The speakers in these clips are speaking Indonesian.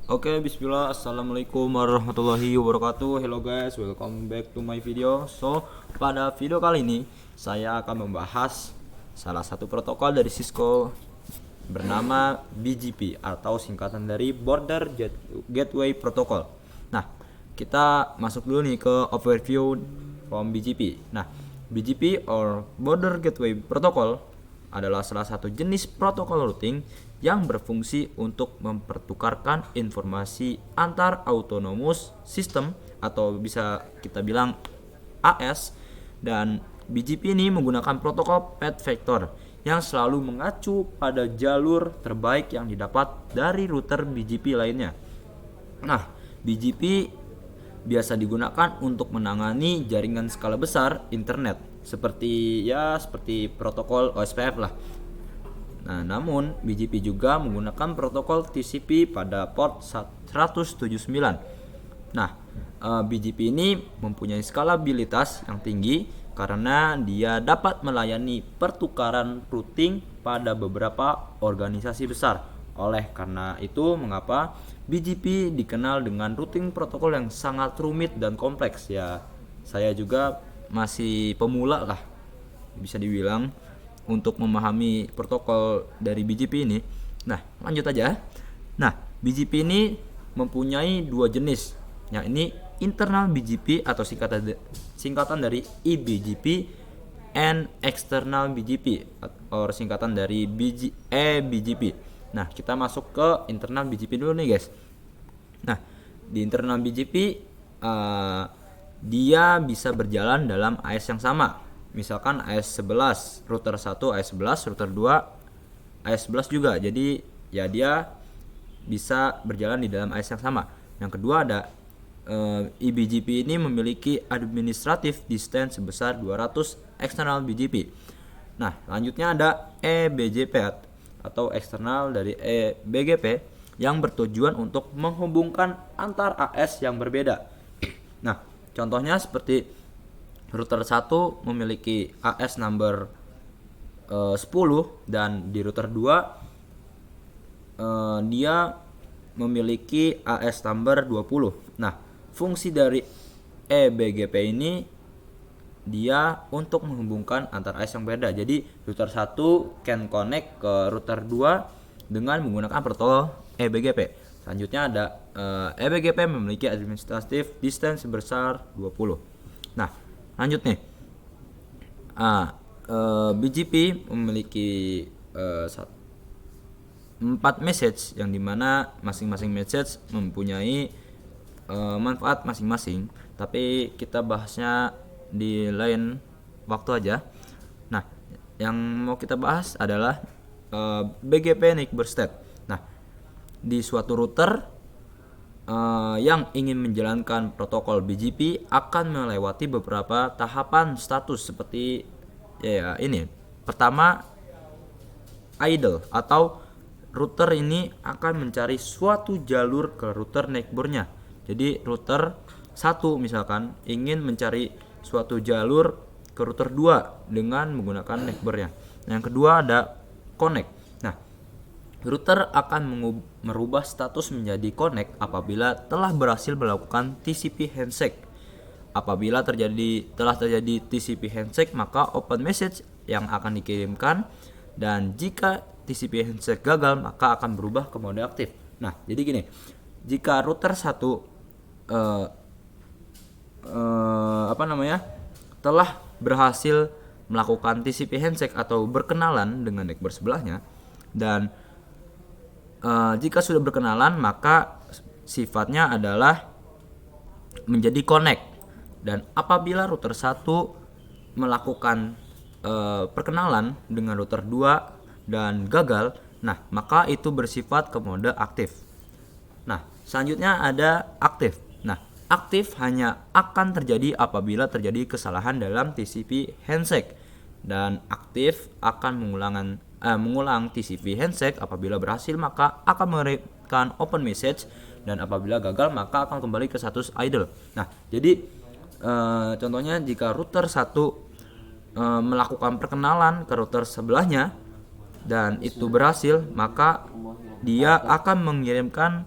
Oke, bismillah. Assalamualaikum warahmatullahi wabarakatuh. Hello guys, welcome back to my video. Pada video kali ini saya akan membahas salah satu protokol dari Cisco bernama BGP atau singkatan dari Border Gateway Protocol. Nah, kita masuk dulu nih ke overview from BGP. Nah, BGP or Border Gateway Protocol adalah salah satu jenis protokol routing yang berfungsi untuk mempertukarkan informasi antar autonomous system atau bisa kita bilang AS, dan BGP ini menggunakan protokol path vector yang selalu mengacu pada jalur terbaik yang didapat dari router BGP lainnya. Nah, BGP biasa digunakan untuk menangani jaringan skala besar internet seperti protokol OSPF lah. Nah, namun BGP juga menggunakan protokol TCP pada port 179. Nah, BGP ini mempunyai skalabilitas yang tinggi karena dia dapat melayani pertukaran routing pada beberapa organisasi besar. Oleh karena itu, mengapa BGP dikenal dengan routing protokol yang sangat rumit dan kompleks ya. Saya juga masih pemula lah, bisa dibilang, untuk memahami protokol dari BGP ini. Nah, lanjut aja. Nah, BGP ini mempunyai dua jenis. Yang ini internal BGP atau singkatan dari eBGP, and external BGP atau singkatan dari eBGP. Nah, kita masuk ke internal BGP dulu nih, guys. Nah, di internal BGP dia bisa berjalan dalam AS yang sama. Misalkan AS11, router 1 AS11, router 2 AS11 juga. Jadi ya dia bisa berjalan di dalam AS yang sama. Yang kedua ada eBGP ini memiliki administrative distance sebesar 200 external BGP. Nah, lanjutnya ada eBGP atau eksternal dari eBGP yang bertujuan untuk menghubungkan antar AS yang berbeda. Nah, contohnya seperti router 1 memiliki AS number 10 dan di router 2 dia memiliki AS number 20. Nah, fungsi dari eBGP ini dia untuk menghubungkan antar AS yang berbeda. Jadi router 1 can connect ke router 2 dengan menggunakan protokol eBGP. Selanjutnya ada eBGP memiliki administrative distance sebesar 20. Nah, lanjut nih. BGP memiliki 4 message yang dimana masing-masing message mempunyai manfaat masing-masing. Tapi kita bahasnya di lain waktu aja. Nah, yang mau kita bahas adalah BGP Neighbor State. Nah, di suatu router yang ingin menjalankan protokol BGP akan melewati beberapa tahapan status seperti ini. Pertama, idle atau router ini akan mencari suatu jalur ke router neighbornya. Jadi router 1 misalkan ingin mencari suatu jalur ke router 2 dengan menggunakan neighbornya. Yang kedua ada connect. Router akan merubah status menjadi connect apabila telah berhasil melakukan TCP handshake. Apabila telah terjadi TCP handshake, maka open message yang akan dikirimkan, dan jika TCP handshake gagal, maka akan berubah ke mode aktif. Nah, jadi gini, jika router 1 telah berhasil melakukan TCP handshake atau berkenalan dengan network sebelahnya, dan jika sudah berkenalan, maka sifatnya adalah menjadi connect. Dan apabila router 1 melakukan perkenalan dengan router 2 dan gagal, nah maka itu bersifat ke mode aktif. Nah, selanjutnya ada aktif. Nah, aktif hanya akan terjadi apabila terjadi kesalahan dalam TCP handshake, dan aktif akan mengulang TCP handshake. Apabila berhasil, maka akan memberikan open message, dan apabila gagal, maka akan kembali ke status idle. Nah, jadi contohnya jika router 1 melakukan perkenalan ke router sebelahnya dan itu berhasil, maka dia akan mengirimkan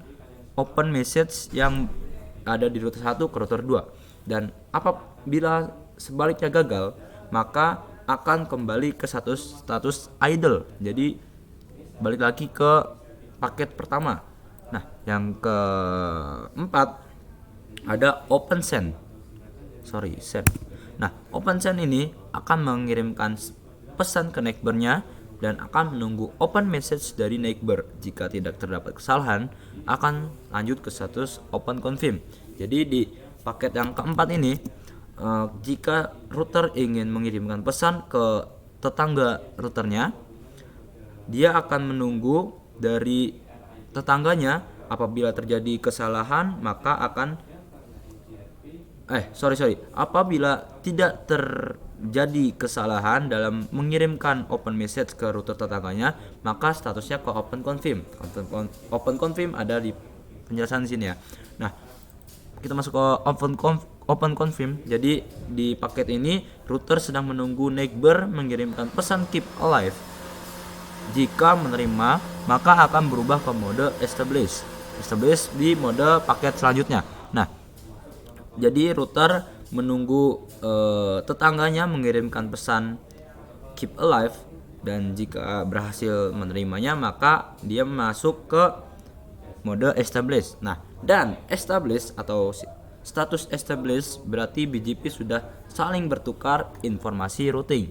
open message yang ada di router 1 ke router 2. Dan apabila sebaliknya gagal, maka akan kembali ke status idle. Jadi balik lagi ke paket pertama. Nah, yang keempat ada open send. Nah, open send ini akan mengirimkan pesan ke neighbornya dan akan menunggu open message dari neighbor. Jika tidak terdapat kesalahan, akan lanjut ke status open confirm. Jadi di paket yang keempat ini, jika router ingin mengirimkan pesan ke tetangga routernya, dia akan menunggu dari tetangganya. Apabila terjadi kesalahan, maka akan apabila tidak terjadi kesalahan dalam mengirimkan open message ke router tetangganya, maka statusnya ke open confirm. Open confirm ada di penjelasan di sini ya. Nah, kita masuk ke open confirm. Jadi di paket ini router sedang menunggu neighbor mengirimkan pesan keep alive. Jika menerima, maka akan berubah ke mode establish di mode paket selanjutnya. Nah, jadi router menunggu tetangganya mengirimkan pesan keep alive, dan jika berhasil menerimanya, maka dia masuk ke mode establish. Nah, dan establish atau status establish berarti BGP sudah saling bertukar informasi routing.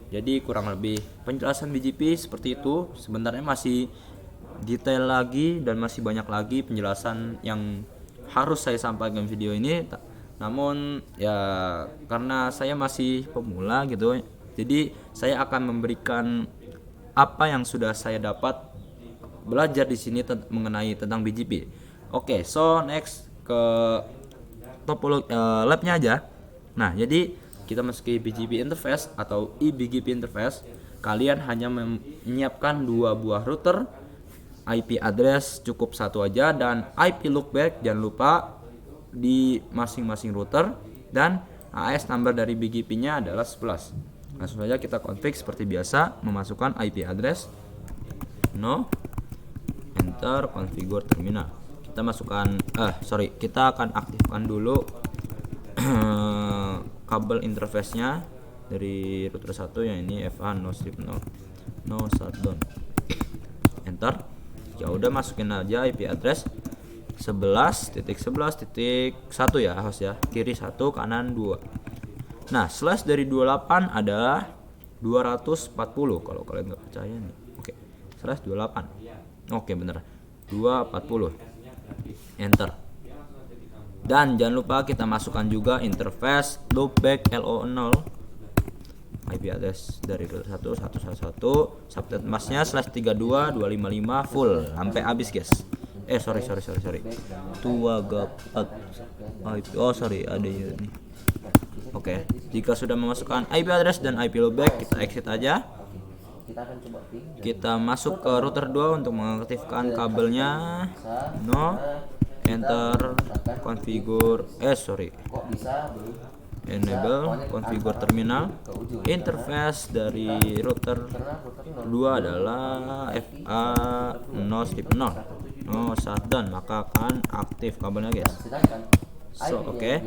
Jadi kurang lebih penjelasan BGP seperti itu. Sebenarnya masih detail lagi dan masih banyak lagi penjelasan yang harus saya sampaikan video ini. Namun ya karena saya masih pemula gitu, jadi saya akan memberikan apa yang sudah saya dapat belajar di sini mengenai tentang BGP. Oke, so next ke topologi labnya aja. Nah, jadi kita masuki BGP interface atau eBGP interface. Kalian hanya menyiapkan 2 buah router, IP address cukup 1 aja, dan IP loopback jangan lupa di masing-masing router, dan AS number dari BGP-nya adalah 11. Langsung saja kita config seperti biasa, memasukkan IP address, enter, configure terminal. Kita masukkan kita akan aktifkan dulu kabel interface-nya dari router 1 yang ini FA no strip no shutdown. Enter. Ya udah, masukin aja IP address 11.11.1 ya, host ya. Kiri 1, kanan 2. Nah, slash dari 28 adalah 240 kalau kalian nggak percaya nih. Oke. Slash 28. Oke, bener. 240. Enter. Dan jangan lupa kita masukkan juga interface loopback LO0, IP address dari router 1 111, subnet masknya /32.255 full sampai habis guys. Sorry 2 gap IP. Ada ini. Oke, jika sudah memasukkan IP address dan IP loopback, kita exit aja. Kita masuk ke router 2 untuk mengaktifkan kabelnya. Enter, configure enable, configure terminal. Interface dari router 2 adalah FA no strip no shutdown, maka akan aktif kabelnya guys. Oke.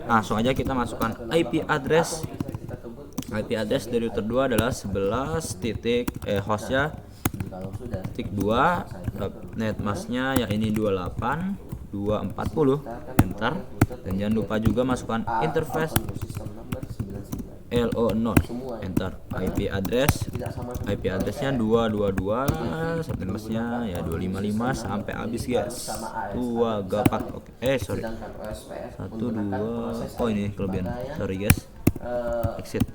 Langsung aja kita masukkan IP address. IP address dari router 2 adalah 11 hostnya titik 2, net masknya ya ini 28.240. Enter. Dan jangan lupa juga masukkan interface LO0. Enter. IP addressnya 222, subnet masknya ya 255 sampai habis guys. 2 gapat. Oke. 1 2. Ini kelebihan. Sorry guys. Exit.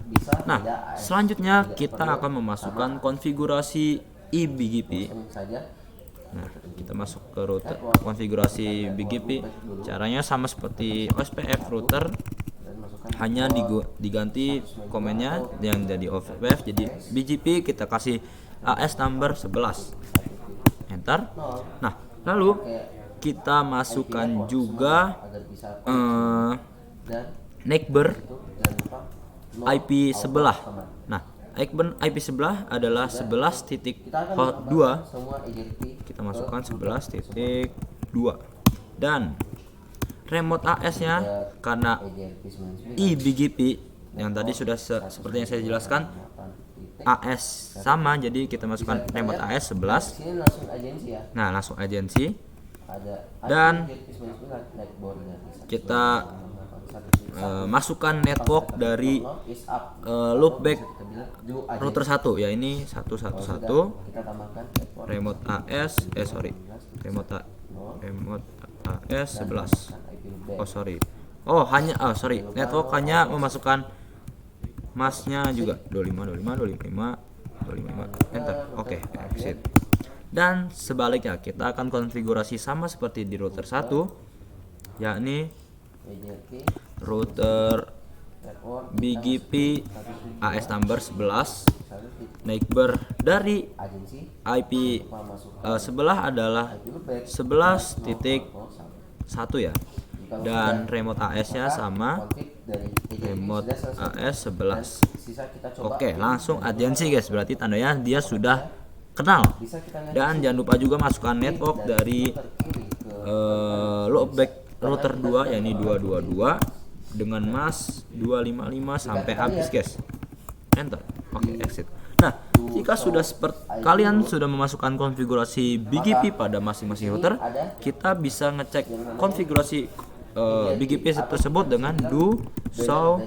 Nah, selanjutnya kita akan memasukkan konfigurasi eBGP. Nah, kita masuk ke router konfigurasi BGP. Caranya sama seperti OSPF router, hanya diganti komennya yang jadi OSPF jadi BGP, kita kasih AS number 11. Enter. Nah, lalu kita masukkan juga neighbor IP sebelah. Nah, IP sebelah adalah 11.2. Kita masukkan 11.2. Dan remote AS nya karena eBGP yang tadi sudah seperti yang saya jelaskan, AS sama, jadi kita masukkan remote AS 11. Nah, langsung agensi. Dan kita masukkan network dari loopback router 1 ya, ini 111 remote AS remote AS 11. Network hanya memasukkan masnya juga 25 enter. Oke, exit. Dan sebaliknya kita akan konfigurasi sama seperti di router 1, yakni router BGP AS number 11, neighbor dari IP sebelah adalah 11.1 ya, dan remote AS nya sama, remote AS 11. Oke, langsung agensi guys, berarti tandanya dia sudah kenal. Dan jangan lupa juga masukkan network dari loopback router 2 yakni 222 dengan mas 255 sampai habis guys, enter. Oke, exit. Nah, jika sudah kalian sudah memasukkan konfigurasi BGP pada masing-masing router, kita bisa ngecek konfigurasi BGP tersebut dengan do show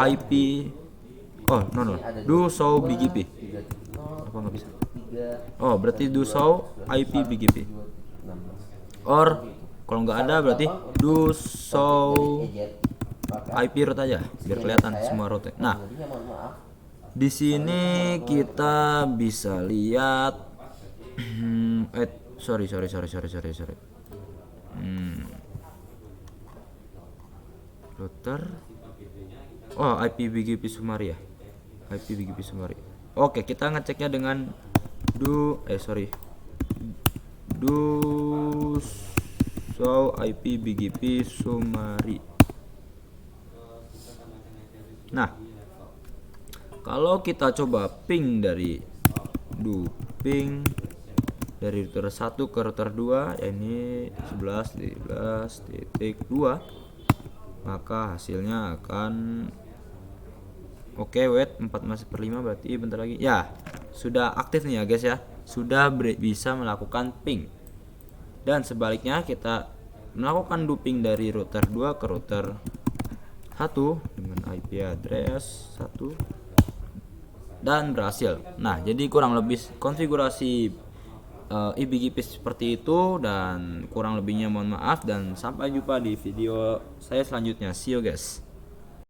IP do show BGP. Apa nggak bisa? Oh, berarti do show IP BGP. Or kalau nggak ada berarti do show IP route aja biar kelihatan semua route. Nah, di sini kita bisa lihat sorry. Router. Oh, IP BGP Sumari ya. IP BGP Sumari. Oke, kita ngeceknya dengan do show IP BGP Sumari. Nah, kalau kita coba ping dari ping dari router 1 ke router 2, ya ini 11.2, maka hasilnya akan oke, wait 4/5 berarti bentar lagi. Ya, sudah aktif nih ya guys ya. Sudah bisa melakukan ping. Dan sebaliknya kita melakukan duping dari router 2 ke router 1 dengan IP address 1 dan berhasil. Nah, jadi kurang lebih konfigurasi eBGP seperti itu, dan kurang lebihnya mohon maaf, dan sampai jumpa di video saya selanjutnya. See you guys.